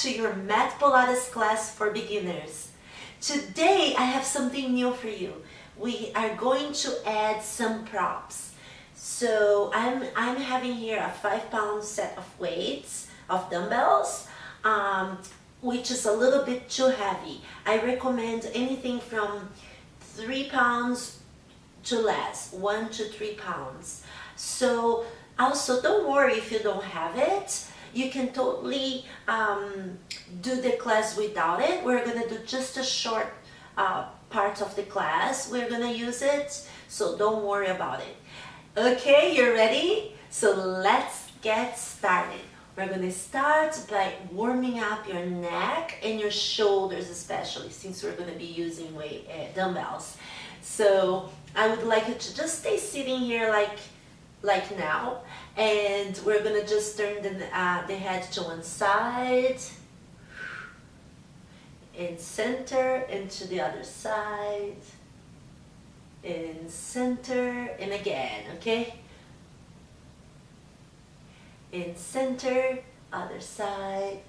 to your Mat Pilates class for beginners. Today I have something new for you. We are going to add some props. So I'm having here a 5-pound set of weights, of dumbbells, which is a little bit too heavy. I recommend anything from 3 pounds to less, 1 to 3 pounds. So also don't worry if you don't have it. You can totally do the class without it. We're gonna do just a short part of the class. We're gonna use it, so don't worry about it. Okay, you're ready? So let's get started. We're gonna start by warming up your neck and your shoulders, especially since we're gonna be using dumbbells. So I would like you to just stay sitting here like now, and we're gonna just turn the head to one side, in center, and to the other side, in center, and again, okay? In center, other side,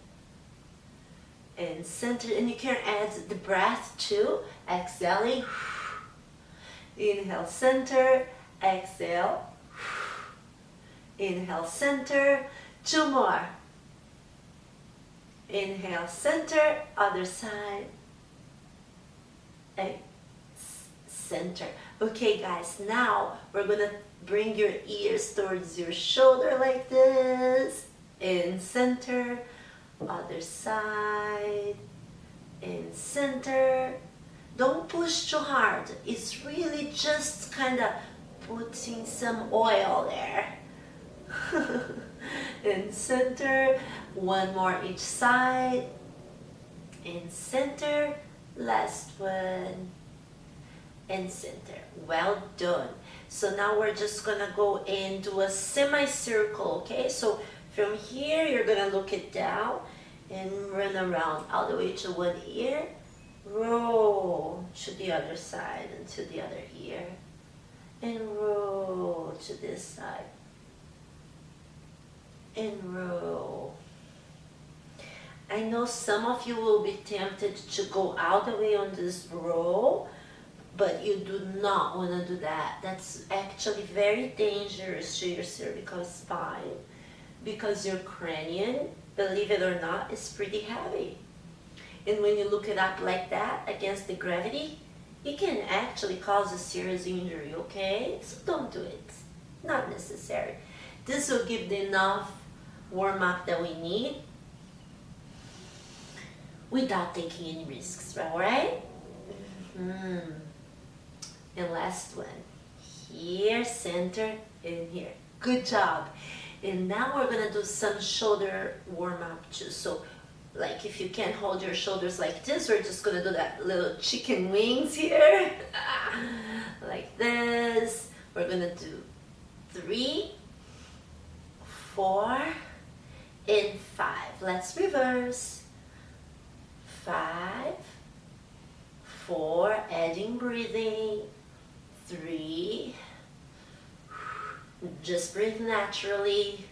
in center, and you can add the breath too, exhaling, inhale, center, exhale, inhale, center, 2 more. Inhale, center, other side, center. Okay guys, now we're gonna bring your ears towards your shoulder like this. In center, other side, in center. Don't push too hard. It's really just kind of putting some oil there. In center, 1 more each side, in center, last one, in center. Well done. So now we're just gonna go into a semicircle, okay? So from here, you're gonna look it down and run around all the way to one ear, roll to the other side and to the other ear, and roll to this side, and roll. I know some of you will be tempted to go all the way on this roll, but you do not want to do that. That's actually very dangerous to your cervical spine because your cranium, believe it or not, is pretty heavy. And when you look it up like that against the gravity, it can actually cause a serious injury, okay? So don't do it. Not necessary. This will give the enough warm-up that we need without taking any risks, right? And last one, here, center, and here. Good job. And now we're gonna do some shoulder warm-up too. So like if you can't hold your shoulders like this, we're just gonna do that little chicken wings here. Like this. We're gonna do 3, 4, and 5. Let's reverse. 5, 4, adding breathing, 3, just breathe naturally,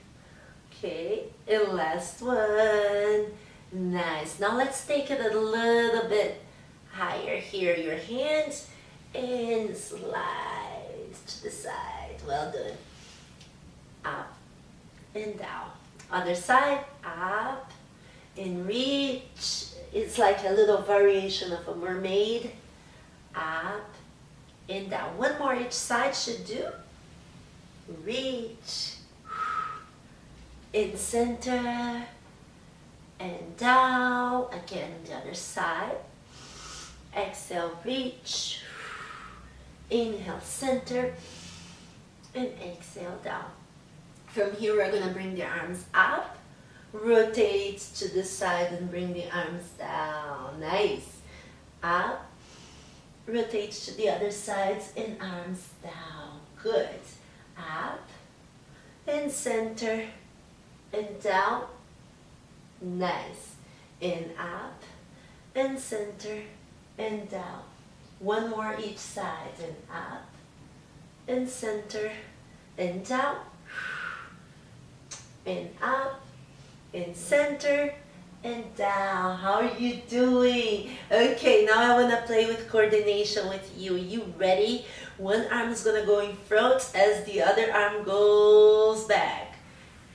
okay, and last one, nice. Now let's take it a little bit higher here, your hands, and slide to the side, well done, up and down, other side, up and reach. It's like a little variation of a mermaid, up and down. 1 more each side should do. Reach, in center, and down. Again on the other side. Exhale, reach, inhale, center, and exhale, down. From here, we're gonna bring the arms up. Rotate to the side and bring the arms down. Nice. Up. Rotate to the other sides and arms down. Good. Up and center and down. Nice. And up and center and down. 1 more each side, and up and center and down and up and center and down. How are you doing? Okay, now I want to play with coordination with you. You ready? One arm is going to go in front as the other arm goes back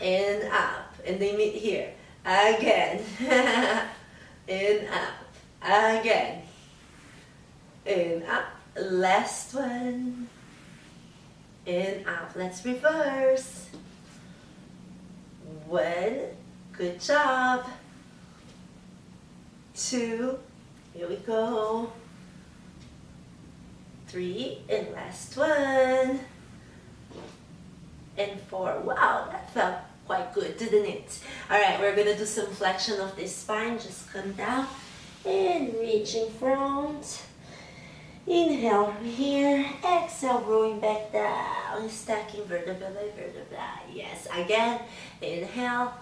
and up, and they meet here again. And up again and up. Last one and up. Let's reverse. One, good job. Two, here we go. Three, and last one. And four. Wow, that felt quite good, didn't it? All right, we're gonna do some flexion of the spine. Just come down and reach in front. Inhale from here. Exhale, rolling back down, stacking vertebra by vertebra. Yes, again. Inhale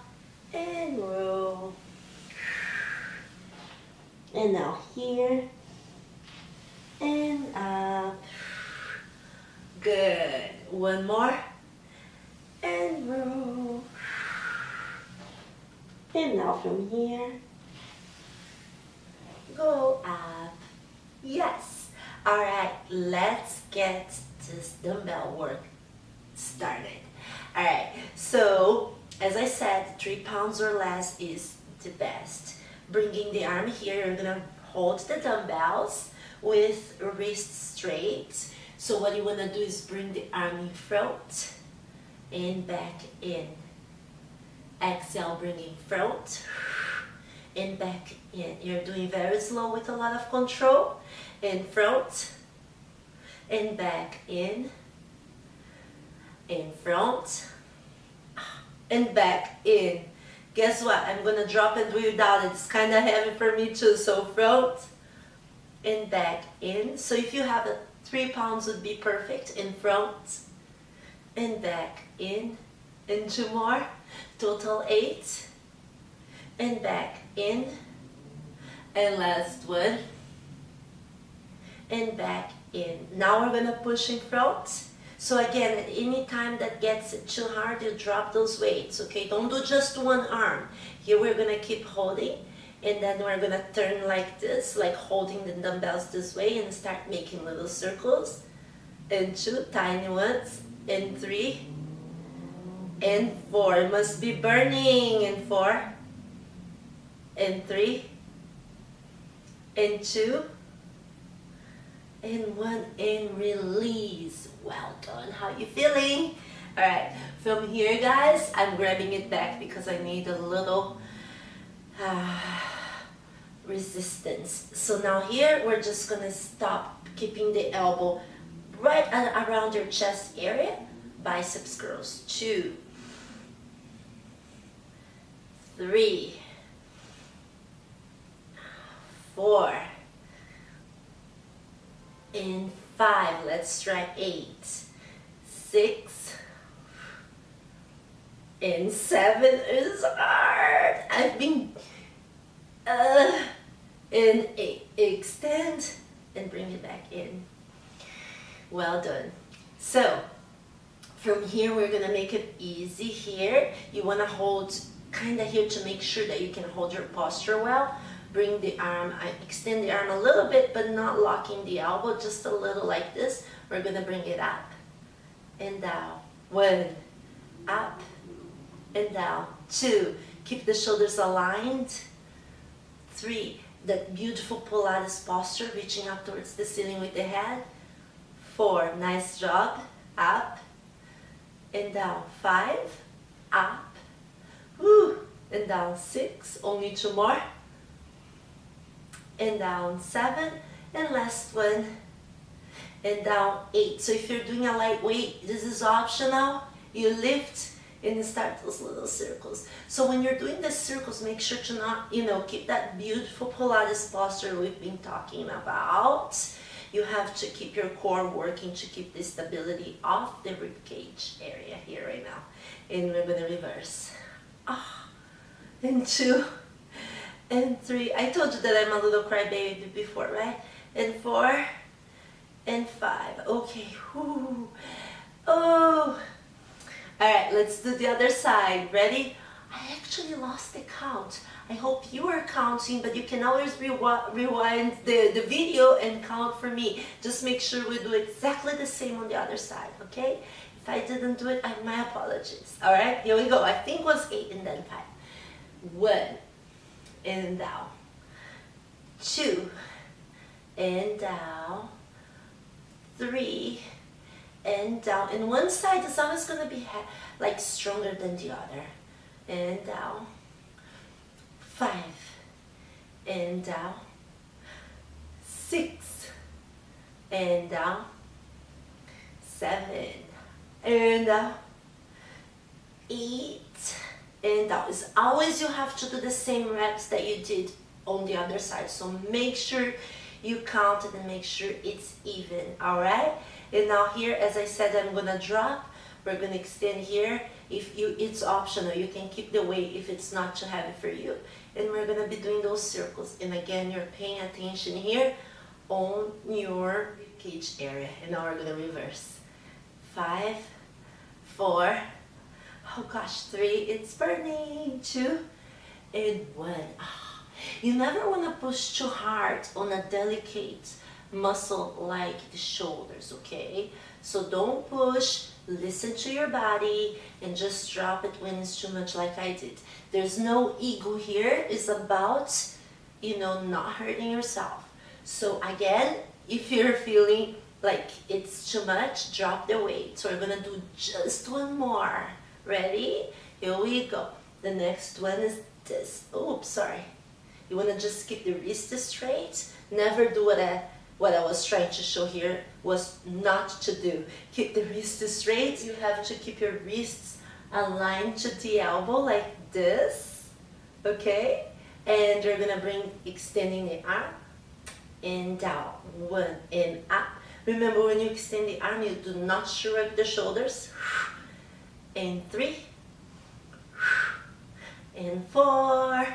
and roll. And now here and up. Good. One more. And roll. And now from here, go up. Yes. All right, let's get this dumbbell work started. All right, so as I said, 3 pounds or less is the best. Bringing the arm here, you're gonna hold the dumbbells with wrists straight. So what you wanna do is bring the arm in front and back in. Exhale, bring in front and back in. You're doing very slow with a lot of control. In front and back in front and back in. Guess what? I'm gonna drop and do it without it. It's kind of heavy for me too. So front and back in. So if you have a 3 pounds would be perfect. In front and back in. And 2 more. Total 8. And back in. And last one. And back in. Now we're gonna push in front. So again, at any time that gets too hard, you drop those weights, okay? Don't do just one arm. Here we're gonna keep holding, and then we're gonna turn like this, like holding the dumbbells this way, and start making little circles. And 2 tiny ones, and 3, and 4. It must be burning. And 4, and 3, and 2, and 1, and release. Well done. How you feeling? All right, from here, guys, I'm grabbing it back because I need a little resistance. So now here, we're just gonna stop, keeping the elbow right around your chest area. Biceps curls. 2, 3, 4, and 5. Let's try 8, 6, and 7 is hard. I've been and 8. Extend and bring it back in. Well done. So from here, we're gonna make it easy here. You wanna hold kind of here to make sure that you can hold your posture well. Bring the arm, extend the arm a little bit, but not locking the elbow, just a little like this. We're gonna bring it up and down. 1, up and down. 2, keep the shoulders aligned. 3, that beautiful Pilates posture, reaching up towards the ceiling with the head. 4, nice job, up and down. 5, up, woo, and down. 6, only 2 more. And down. 7, and last one, and down. 8. So if you're doing a light weight, this is optional. You lift and start those little circles. So when you're doing the circles, make sure to not, keep that beautiful Pilates posture we've been talking about. You have to keep your core working to keep the stability of the ribcage area here right now. And we're gonna reverse. And 2, and 3. I told you that I'm a little crybaby before, right? And 4, and 5. Okay. Whew. Oh. All right, let's do the other side. Ready? I actually lost the count. I hope you are counting, but you can always rewind the video and count for me. Just make sure we do exactly the same on the other side, okay? If I didn't do it, my apologies. All right, here we go. I think it was 8 and then 5. 1 and down. 2 and down. 3 and down. And one side is always going to be like stronger than the other. And down. 5 and down. 6 and down. 7 and down. 8 and down. It's always you have to do the same reps that you did on the other side. So make sure you count it and make sure it's even. All right. And now here, as I said, I'm gonna drop. We're gonna extend here. It's optional. You can keep the weight if it's not too heavy for you. And we're gonna be doing those circles. And again, you're paying attention here on your cage area. And now we're gonna reverse. 5, 4, oh gosh, 3, it's burning, 2, and 1. You never want to push too hard on a delicate muscle like the shoulders, okay? So don't push, listen to your body, and just drop it when it's too much like I did. There's no ego here. It's about, not hurting yourself. So again, if you're feeling like it's too much, drop the weight. So we're gonna do just one more. Ready? Here we go. The next one is this. Oops, sorry. You wanna just keep the wrist straight. Never do what I was trying to show here was not to do. Keep the wrist straight. You have to keep your wrists aligned to the elbow like this, okay? And you're gonna bring extending the arm and down, 1 and up. Remember, when you extend the arm, you do not shrug the shoulders. And 3, and 4,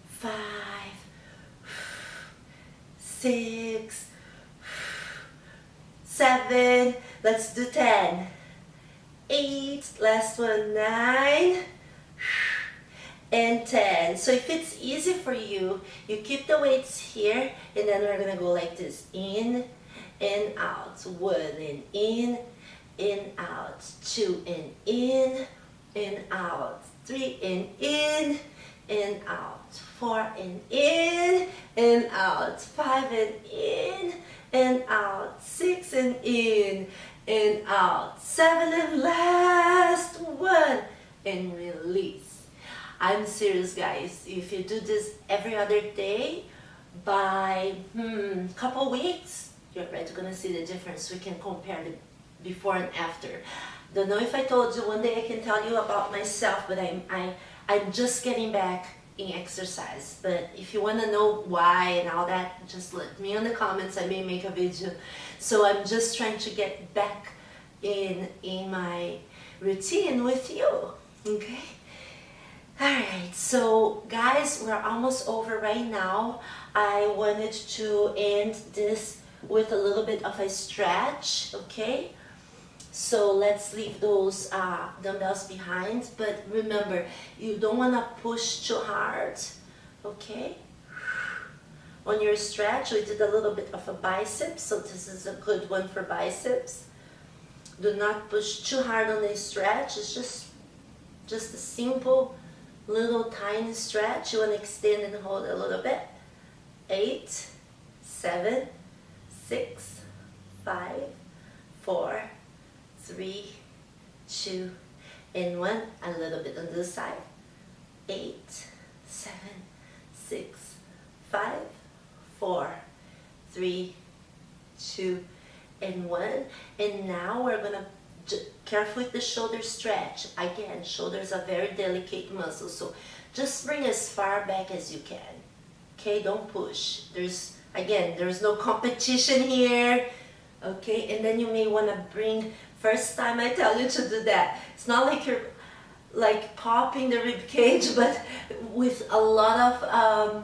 5, 6, 7, let's do 10, 8, last one, 9, and 10. So if it's easy for you, you keep the weights here, and then we're gonna go like this, in and out, 1 and in out, 2 and in out, 3 and in out, 4 and in out, 5 and in out, 6 and in out, 7 and last one, and release. I'm serious, guys. If you do this every other day, by couple weeks, you're already gonna see the difference. We can compare the before and after. Don't know if I told you, one day I can tell you about myself, but I'm just getting back in exercise. But if you want to know why and all that, just let me in the comments. I may make a video. So I'm just trying to get back in my routine with you, okay? Alright, so guys, we're almost over right now. I wanted to end this with a little bit of a stretch, okay? So let's leave those dumbbells behind, but remember, you don't want to push too hard, okay? On your stretch, we did a little bit of a biceps, so this is a good one for biceps. Do not push too hard on the stretch. It's just a simple little tiny stretch. You want to extend and hold a little bit. 8, 7, 6, 5, 4, 3, 2, and 1. A little bit on this side. 8, 7, 6, 5, 4, 3, 2, and 1. And now we're gonna careful with the shoulder stretch. Again, shoulders are very delicate muscles, so just bring as far back as you can. Okay, don't push. There's no competition here. Okay, and then you may want to bring, first time I tell you to do that, it's not like you're like popping the rib cage, but with a lot of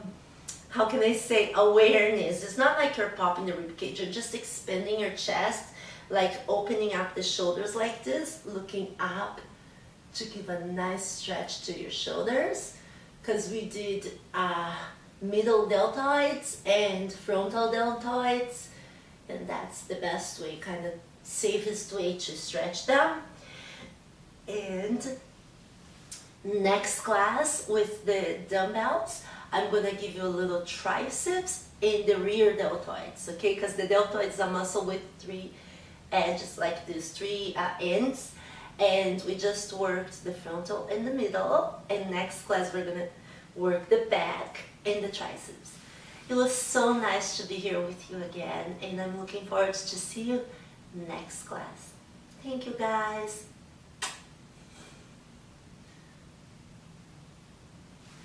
how can I say, awareness. It's not like you're popping the rib cage, you're just expanding your chest, like opening up the shoulders like this, looking up to give a nice stretch to your shoulders, because we did middle deltoids and frontal deltoids, and that's the best way, kind of safest way to stretch them. And next class with the dumbbells, I'm gonna give you a little triceps in the rear deltoids, okay? Because the deltoids are muscle with 3 edges, like these 3 ends, and we just worked the frontal and the middle, and next class we're gonna work the back and the triceps. It was so nice to be here with you again, and I'm looking forward to see you next class. Thank you guys.